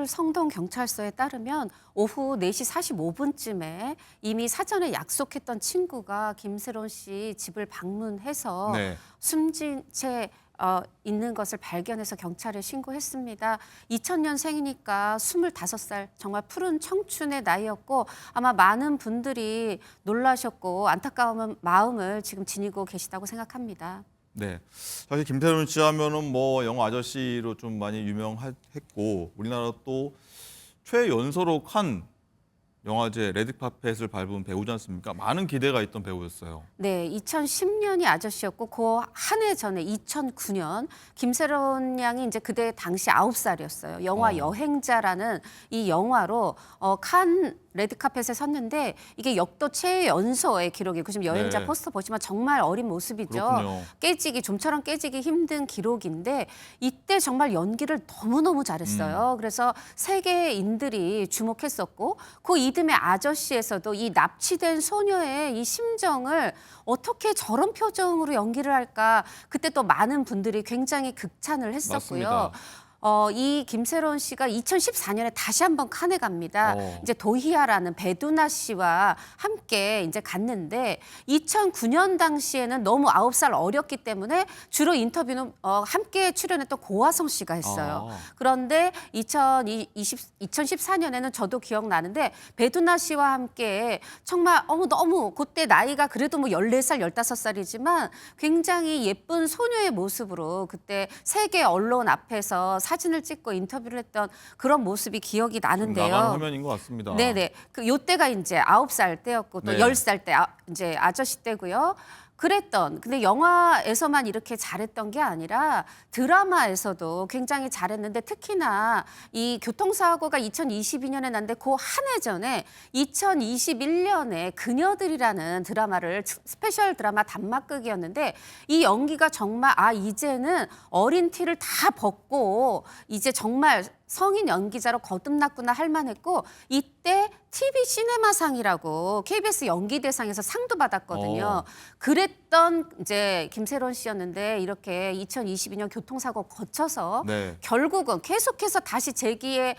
서울 성동경찰서에 따르면 오후 4시 45분쯤에 이미 사전에 약속했던 친구가 김세론 씨 집을 방문해서 네. 숨진 채 있는 것을 발견해서 경찰에 신고했습니다. 2000년생이니까 25살, 정말 푸른 청춘의 나이였고 아마 많은 분들이 놀라셨고 안타까운 마음을 지금 지니고 계시다고 생각합니다. 네. 사실 김세론 씨 하면은 뭐 영화 아저씨로 좀 많이 유명했고 우리나라 또 최연소로 칸 영화제 레드카펫을 밟은 배우지 않습니까? 많은 기대가 있던 배우였어요. 네, 2010년이 아저씨였고 그 한 해 전에 2009년 김세론 양이 이제 그때 당시 9살이었어요. 영화 어. 여행자라는 이 영화로 칸 레드카펫에 섰는데 이게 역도 최연소의 기록이고 지금 여행자 네. 포스터 보시면 정말 어린 모습이죠. 그렇군요. 깨지기 좀처럼 깨지기 힘든 기록인데 이때 정말 연기를 너무너무 잘했어요. 그래서 세계인들이 주목했었고 그 이듬해 아저씨에서도 이 납치된 소녀의 이 심정을 어떻게 저런 표정으로 연기를 할까 그때 또 많은 분들이 굉장히 극찬을 했었고요. 맞습니다. 이 김세론 씨가 2014년에 다시 한번 칸에 갑니다. 어. 이제 도희아라는 배두나 씨와 함께 이제 갔는데 2009년 당시에는 너무 9살 어렸기 때문에 주로 인터뷰는 함께 출연했던 고화성 씨가 했어요. 아. 그런데 2014년에는 저도 기억나는데 배두나 씨와 함께 정말 너무 그때 나이가 그래도 뭐 14살, 15살이지만 굉장히 예쁜 소녀의 모습으로 그때 세계 언론 앞에서 사진을 찍고 인터뷰를 했던 그런 모습이 기억이 나는데요. 나간 화면인 것 같습니다. 네네. 요때가 이제 9살 때였고 또 네. 10살 때 이제 아저씨 때고요. 근데 영화에서만 이렇게 잘했던 게 아니라 드라마에서도 굉장히 잘했는데 특히나 이 교통사고가 2022년에 났는데 그 한 해 전에 2021년에 그녀들이라는 드라마를 스페셜 드라마 단막극이었는데 이 연기가 정말 이제는 어린 티를 다 벗고 이제 정말 성인 연기자로 거듭났구나 할 만했고 이때 TV 시네마상이라고 KBS 연기대상에서 상도 받았거든요. 그랬던 이제 김세론 씨였는데 이렇게 2022년 교통사고 거쳐서 네. 결국은 계속해서 다시 재기에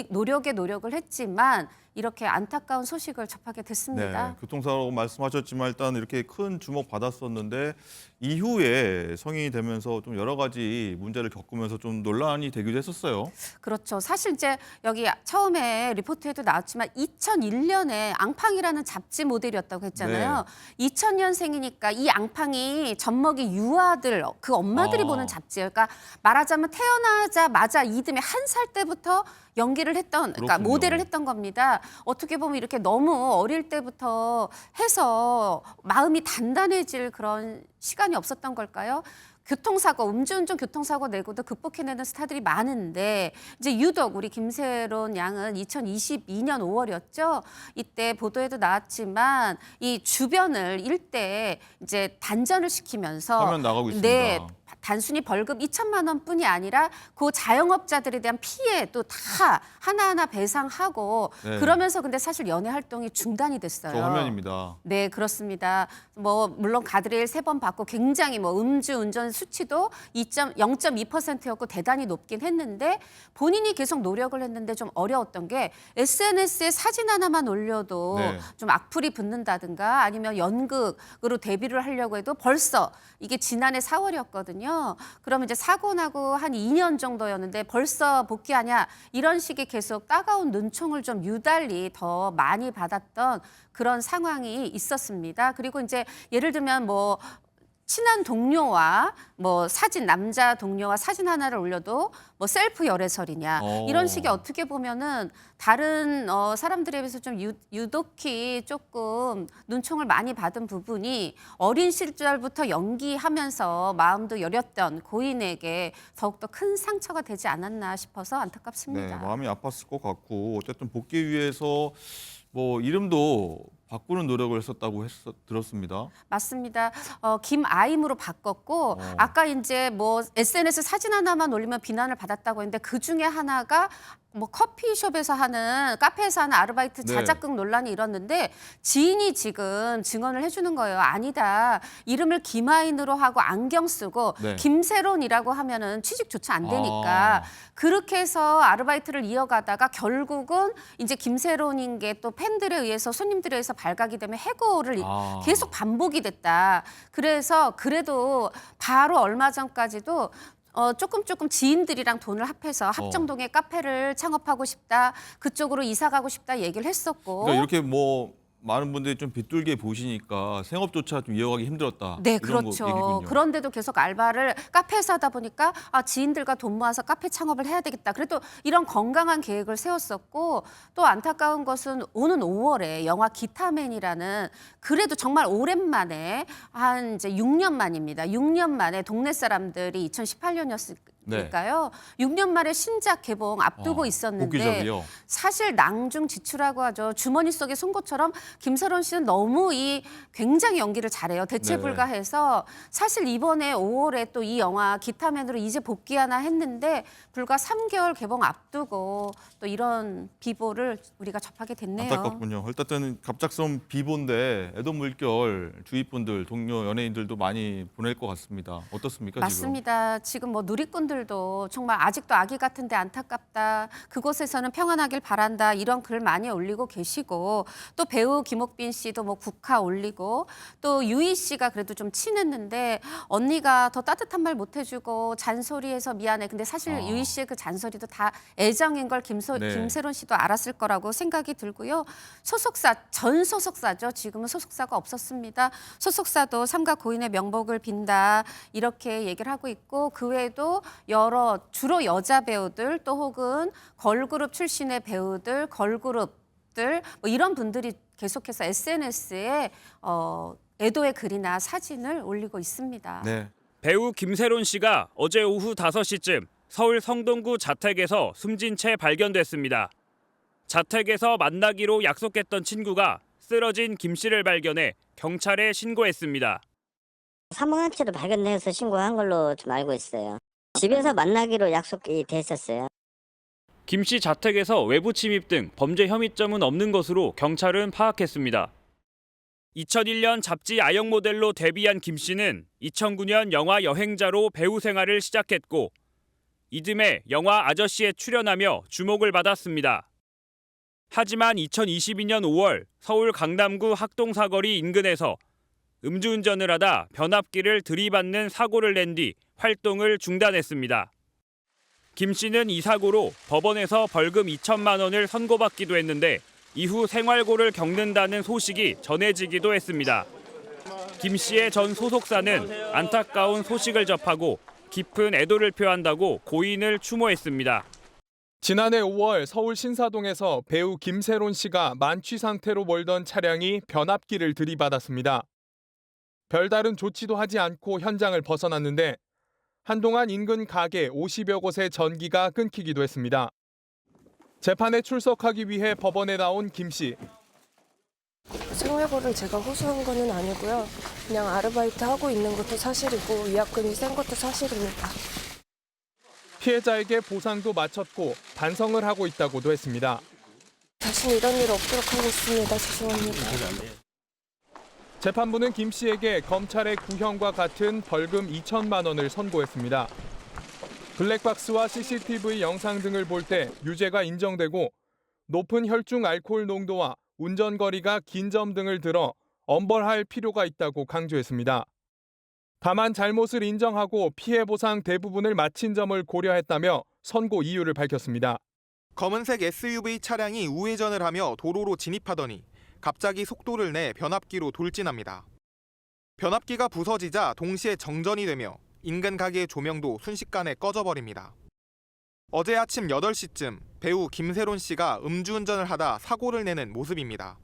노력을 했지만 이렇게 안타까운 소식을 접하게 됐습니다. 네, 교통사고 말씀하셨지만 일단 이렇게 큰 주목 받았었는데 이후에 성인이 되면서 좀 여러 가지 문제를 겪으면서 좀 논란이 되기도 했었어요. 그렇죠. 사실 이제 여기 처음에 리포트에도 나왔지만 2001년에 앙팡이라는 잡지 모델이었다고 했잖아요. 2000년생이니까 이 앙팡이 젖먹이 유아들 그 엄마들이 아. 보는 잡지예요. 그러니까 말하자면 태어나자마자 이듬해 1살 때부터 연기를 했던 그러니까 그렇군요. 모델을 했던 겁니다. 어떻게 보면 이렇게 너무 어릴 때부터 해서 마음이 단단해질 그런 시간이 없었던 걸까요? 교통사고, 음주운전 교통사고 내고도 극복해내는 스타들이 많은데 이제 유독 우리 김세론 양은 2022년 5월이었죠. 이때 보도에도 나왔지만 이 주변을 일대 이제 단전을 시키면서 화면 나가고 있습니다. 네, 단순히 벌금 2천만 원뿐이 아니라 그 자영업자들에 대한 피해도 다 하나하나 배상하고 네. 그러면서 근데 사실 연예 활동이 중단이 됐어요. 저 화면입니다. 네, 그렇습니다. 뭐 물론 가드레일 3번 받고 굉장히 뭐 음주운전 수치도 0.2%였고 대단히 높긴 했는데 본인이 계속 노력을 했는데 좀 어려웠던 게 SNS에 사진 하나만 올려도 네. 좀 악플이 붙는다든가 아니면 연극으로 데뷔를 하려고 해도 벌써 이게 지난해 4월이었거든요. 그러면 이제 사고 나고 한 2년 정도였는데 벌써 복귀하냐 이런 식의 계속 따가운 눈총을 좀 유달리 더 많이 받았던 그런 상황이 있었습니다. 그리고 이제 예를 들면 뭐 친한 동료와 뭐 사진 남자 동료와 사진 하나를 올려도 뭐 셀프 열애설이냐 이런 식의 어떻게 보면은 다른 사람들에 비해서 좀 유독히 조금 눈총을 많이 받은 부분이 어린 시절부터 연기하면서 마음도 여렸던 고인에게 더욱더 큰 상처가 되지 않았나 싶어서 네, 안타깝습니다. 마음이 아팠을 것 같고 어쨌든 복귀 위해서 뭐 이름도 바꾸는 노력을 했었다고 들었습니다. 맞습니다. 김아임으로 바꿨고 아까 이제 뭐 SNS 사진 하나만 올리면 비난을 받았다고 했는데 그 중에 하나가 뭐 커피숍에서 하는 카페에서 하는 아르바이트 네. 자작극 논란이 일었는데 지인이 지금 증언을 해주는 거예요. 아니다. 이름을 김하인으로 하고 안경 쓰고 네. 김세론이라고 하면은 취직조차 안 되니까 그렇게 해서 아르바이트를 이어가다가 결국은 이제 김세론인 게 또 팬들에 의해서 손님들에 의해서 발각이 되면 해고를 계속 반복이 됐다. 그래서 그래도 바로 얼마 전까지도 조금 지인들이랑 돈을 합해서 합정동에 카페를 창업하고 싶다. 그쪽으로 이사 가고 싶다 얘기를 했었고. 그러니까 이렇게 뭐 많은 분들이 좀 비뚤게 보시니까 생업조차 좀 이어가기 힘들었다. 네, 이런 그렇죠. 얘기군요. 그런데도 계속 알바를 카페에서 하다 보니까 지인들과 돈 모아서 카페 창업을 해야 되겠다. 그래도 이런 건강한 계획을 세웠었고 또 안타까운 것은 오는 5월에 영화 기타맨이라는 그래도 정말 오랜만에 한 이제 6년 만입니다. 6년 만에 동네 사람들이 2018년이었으니까요. 6년 만에 신작 개봉 앞두고 있었는데 복귀작이요. 사실 낭중지추라고 하죠. 주머니 속의 송곳처럼 김세론 씨는 너무 굉장히 연기를 잘해요. 대체불가해서 사실 이번에 5월에 또 이 영화 기타맨으로 이제 복귀하나 했는데 불과 3개월 개봉 앞두고 또 이런 비보를 우리가 접하게 됐네요. 안타깝군요. 일단은 갑작스러운 비보인데 애도 물결 주위 분들, 동료 연예인들도 많이 보낼 것 같습니다. 어떻습니까, 맞습니다. 지금 뭐 누리꾼들도 정말 아직도 아기 같은데 안타깝다. 그곳에서는 평안하길 바란다. 이런 글 많이 올리고 계시고 또 배우 김옥빈 씨도 뭐 국화 올리고 또 유희 씨가 그래도 좀 친했는데 언니가 더 따뜻한 말 못 해주고 잔소리해서 미안해. 근데 사실 유희 씨의 그 잔소리도 다 애정인 걸 김세론 씨도 알았을 거라고 생각이 들고요. 소속사, 전 소속사죠. 지금은 소속사가 없었습니다. 소속사도 삼가 고인의 명복을 빈다. 이렇게 얘기를 하고 있고 그 외에도 주로 여자 배우들 또 혹은 걸그룹 출신의 배우들, 걸그룹들 뭐 이런 분들이 계속해서 SNS에 애도의 글이나 사진을 올리고 있습니다. 네. 배우 김세론 씨가 어제 오후 5시쯤 서울 성동구 자택에서 숨진 채 발견됐습니다. 자택에서 만나기로 약속했던 친구가 쓰러진 김 씨를 발견해 경찰에 신고했습니다. 사망한 채로 발견돼서 신고한 걸로 좀 알고 있어요. 집에서 만나기로 약속이 됐었어요. 김 씨 자택에서 외부 침입 등 범죄 혐의점은 없는 것으로 경찰은 파악했습니다. 2001년 잡지 아역 모델로 데뷔한 김 씨는 2009년 영화 여행자로 배우 생활을 시작했고 이듬해 영화 아저씨에 출연하며 주목을 받았습니다. 하지만 2022년 5월 서울 강남구 학동사거리 인근에서 음주운전을 하다 변압기를 들이받는 사고를 낸 뒤 활동을 중단했습니다. 김 씨는 이 사고로 법원에서 벌금 2천만 원을 선고받기도 했는데 이후 생활고를 겪는다는 소식이 전해지기도 했습니다. 김 씨의 전 소속사는 안타까운 소식을 접하고 깊은 애도를 표한다고 고인을 추모했습니다. 지난해 5월 서울 신사동에서 배우 김세론 씨가 만취 상태로 몰던 차량이 변압기를 들이받았습니다. 별다른 조치도 하지 않고 현장을 벗어났는데 한동안 인근 가게 50여 곳의 전기가 끊기기도 했습니다. 재판에 출석하기 위해 법원에 나온 김 씨. 생활고를 제가 호소한 거는 아니고요. 그냥 아르바이트 하고 있는 것도 사실이고 위약금이 센 것도 사실입니다. 피해자에게 보상도 마쳤고 반성을 하고 있다고도 했습니다. 다시는 이런 일 없도록 하겠습니다. 죄송합니다. 재판부는 김 씨에게 검찰의 구형과 같은 벌금 2천만 원을 선고했습니다. 블랙박스와 CCTV 영상 등을 볼 때 유죄가 인정되고 높은 혈중 알코올 농도와 운전거리가 긴 점 등을 들어 엄벌할 필요가 있다고 강조했습니다. 다만 잘못을 인정하고 피해 보상 대부분을 마친 점을 고려했다며 선고 이유를 밝혔습니다. 검은색 SUV 차량이 우회전을 하며 도로로 진입하더니 갑자기 속도를 내 변압기로 돌진합니다. 변압기가 부서지자 동시에 정전이 되며 인근 가게의 조명도 순식간에 꺼져버립니다. 어제 아침 8시쯤 배우 김세론 씨가 음주운전을 하다 사고를 내는 모습입니다.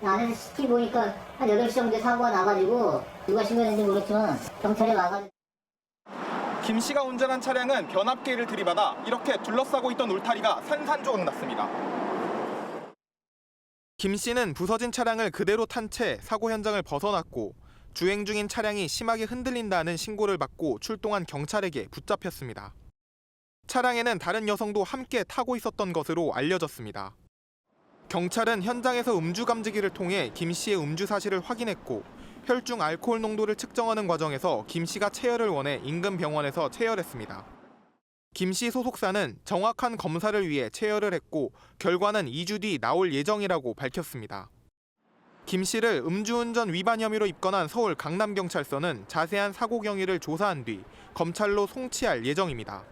안에서 CCTV 보니까 한 8시 정도에 사고가 나가지고 누가 신고했는지 모르겠지만 경찰에 와가지고. 김 씨가 운전한 차량은 변압기를 들이받아 이렇게 둘러싸고 있던 울타리가 산산조각 났습니다. 김 씨는 부서진 차량을 그대로 탄 채 사고 현장을 벗어났고 주행 중인 차량이 심하게 흔들린다는 신고를 받고 출동한 경찰에게 붙잡혔습니다. 차량에는 다른 여성도 함께 타고 있었던 것으로 알려졌습니다. 경찰은 현장에서 음주 감지기를 통해 김 씨의 음주 사실을 확인했고 혈중 알코올 농도를 측정하는 과정에서 김 씨가 체열을 원해 인근 병원에서 체열했습니다. 김 씨 소속사는 정확한 검사를 위해 체열을 했고 결과는 2주 뒤 나올 예정이라고 밝혔습니다. 김 씨를 음주운전 위반 혐의로 입건한 서울 강남경찰서는 자세한 사고 경위를 조사한 뒤 검찰로 송치할 예정입니다.